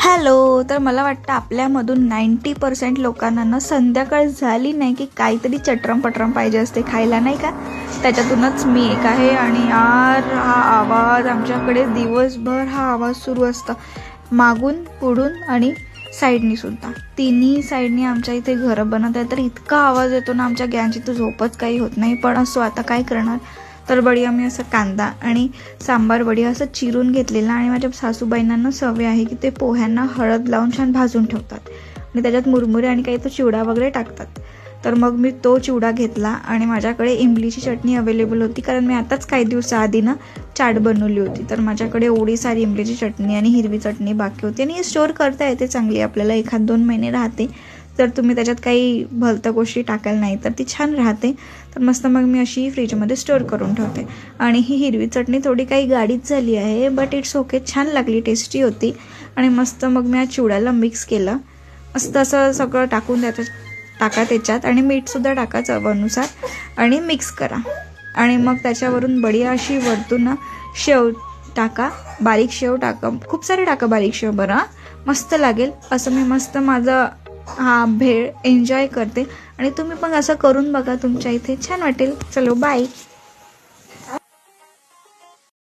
Hello. तर मला वाटतं आपल्यामधून 90% लोकांना ना संध्याकाळ झाली नाही की काहीतरी चटरम-पटरम पाहिजे असते खायला, नाही का? त्याच्यातूनच मी एक आहे. आणि यार हा आवाज आमच्याकडे दिवसभर हा आवाज सुरू असतो, मागून, पुढून आणि साईडनी सुद्धा. तिन्ही साईडनी आमच्या इथे घरं बनत आहे, तर इतका आवाज येतो ना आमच्या गॅंगची, तर झोपच काही होत नाही. पण असो, आता काय करणार. तर बढिया मी असं कांदा आणि सांबार बढिया असं चिरून घेतलेला. आणि माझ्या सासूबाईंना सवय आहे की ते पोह्यांना हळद लावून छान भाजून ठेवतात आणि त्याच्यात मुरमुरे आणि काही तो चिवडा वगैरे टाकतात. तर मग मी तो चिवडा घेतला आणि माझ्याकडे इमलीची चटणी अवेलेबल होती, कारण मी आताच काही दिवसाआधी ना चाट बनवली होती. तर माझ्याकडे एवढी सारी इमलीची चटणी आणि हिरवी चटणी बाकी होती, आणि स्टोअर करता येते चांगली, आपल्याला 1-2 महिने राहते. जर तुम्ही त्याच्यात काही भलत्या गोष्टी टाकायला नाही तर ती छान राहते. तर मस्त मग मी अशी फ्रीजमध्ये स्टोअर करून ठेवते. आणि ही हिरवी चटणी थोडी काही गाढीच झाली आहे, बट इट्स ओके, छान लागली, टेस्टी होती. आणि मस्त मग मी या चिवड्याला मिक्स केलं. मस्त असं सगळं टाकून टाका त्याच्यात, आणि मीठसुद्धा टाका चवीनुसार, आणि मिक्स करा. आणि मग त्याच्यावरून बढिया अशी वरतून ना शेव टाका, बारीक शेव टाका, खूप सारे टाका बारीक शेव, बरं मस्त लागेल. असं मी मस्त माझं हा भेळ एन्जॉय करते. आणि तुम्ही पण असं करून बघा, तुमच्या इथे छान वाटेल. चलो बाय.